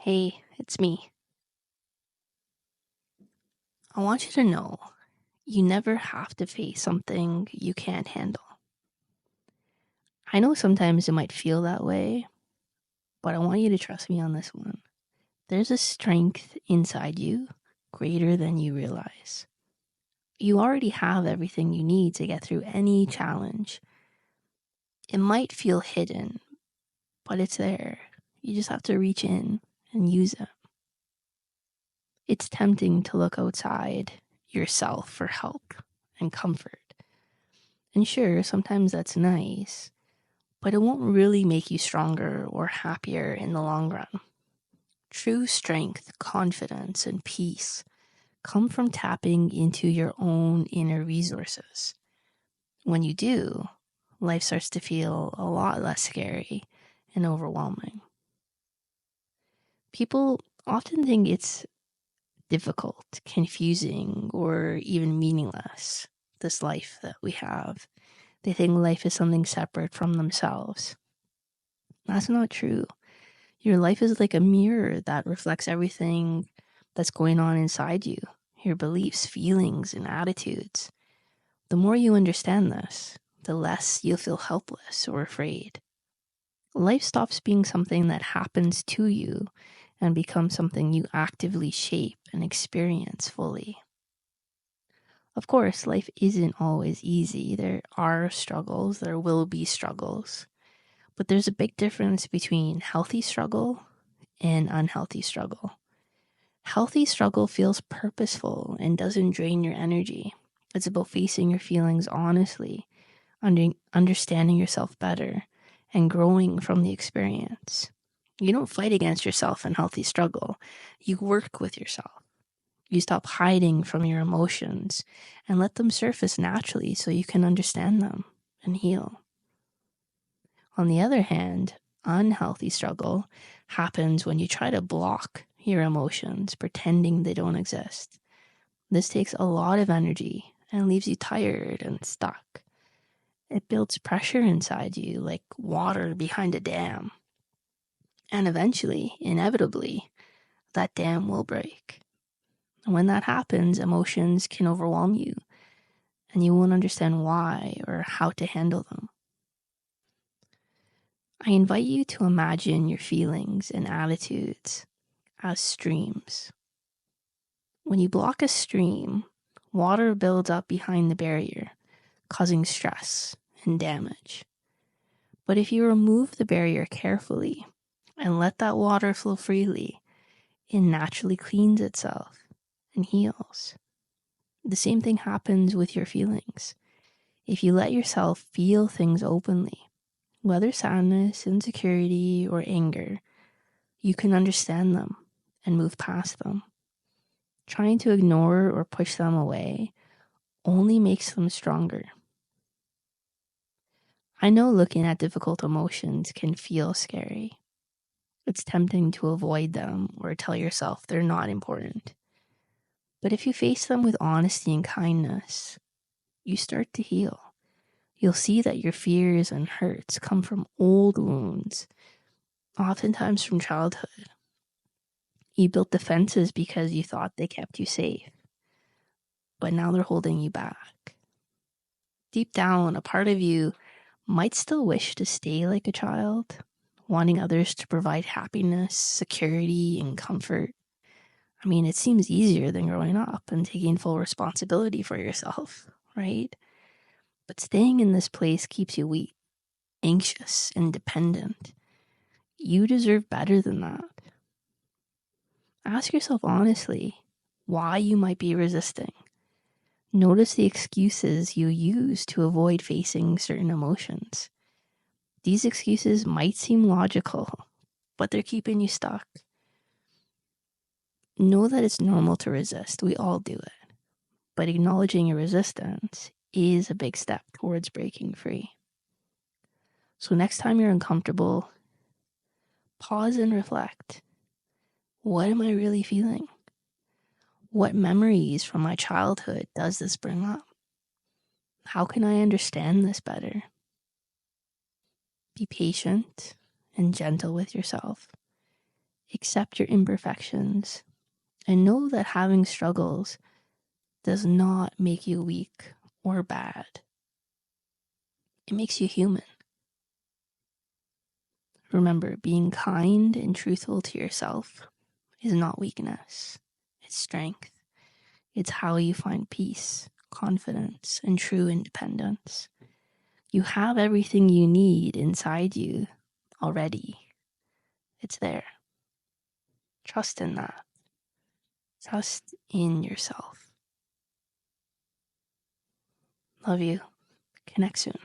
Hey, it's me. I want you to know you never have to face something you can't handle. I know sometimes it might feel that way, but I want you to trust me on this one. There's a strength inside you greater than you realize. You already have everything you need to get through any challenge. It might feel hidden, but it's there. You just have to reach in and use it. It's tempting to look outside yourself for help and comfort. And sure, sometimes that's nice, but it won't really make you stronger or happier in the long run. True strength, confidence, and peace come from tapping into your own inner resources. When you do, life starts to feel a lot less scary and overwhelming. People often think it's difficult, confusing, or even meaningless, this life that we have. They think life is something separate from themselves. That's not true. Your life is like a mirror that reflects everything that's going on inside you, your beliefs, feelings, and attitudes. The more you understand this, the less you'll feel helpless or afraid. Life stops being something that happens to you and becomes something you actively shape and experience fully. Of course, life isn't always easy. There are struggles, there will be struggles. But there's a big difference between healthy struggle and unhealthy struggle. Healthy struggle feels purposeful and doesn't drain your energy. It's about facing your feelings honestly, understanding yourself better, and growing from the experience. You don't fight against yourself in healthy struggle. You work with yourself. You stop hiding from your emotions and let them surface naturally so you can understand them and heal. On the other hand, unhealthy struggle happens when you try to block your emotions, pretending they don't exist. This takes a lot of energy and leaves you tired and stuck. It builds pressure inside you like water behind a dam. And eventually, inevitably, that dam will break. And when that happens, emotions can overwhelm you, and you won't understand why or how to handle them. I invite you to imagine your feelings and attitudes as streams. When you block a stream, water builds up behind the barrier, causing stress and damage. But if you remove the barrier carefully and let that water flow freely, it naturally cleans itself and heals. The same thing happens with your feelings. If you let yourself feel things openly, whether sadness, insecurity, or anger, you can understand them and move past them. Trying to ignore or push them away only makes them stronger. I know looking at difficult emotions can feel scary. It's tempting to avoid them or tell yourself they're not important. But if you face them with honesty and kindness, you start to heal. You'll see that your fears and hurts come from old wounds, oftentimes from childhood. You built defenses because you thought they kept you safe, but now they're holding you back. Deep down, a part of you might still wish to stay like a child, wanting others to provide happiness, security, and comfort. I mean, it seems easier than growing up and taking full responsibility for yourself, right? But staying in this place keeps you weak, anxious, and dependent. You deserve better than that. Ask yourself honestly why you might be resisting. Notice the excuses you use to avoid facing certain emotions. These excuses might seem logical, but they're keeping you stuck. Know that it's normal to resist. We all do it. But acknowledging your resistance is a big step towards breaking free. So next time you're uncomfortable, pause and reflect. What am I really feeling? What memories from my childhood does this bring up? How can I understand this better? Be patient and gentle with yourself. Accept your imperfections and know that having struggles does not make you weak or bad. It makes you human. Remember, being kind and truthful to yourself is not weakness, it's strength. It's how you find peace, confidence, and true independence. You have everything you need inside you already. It's there. Trust in that. Trust in yourself. Love you. Connect soon.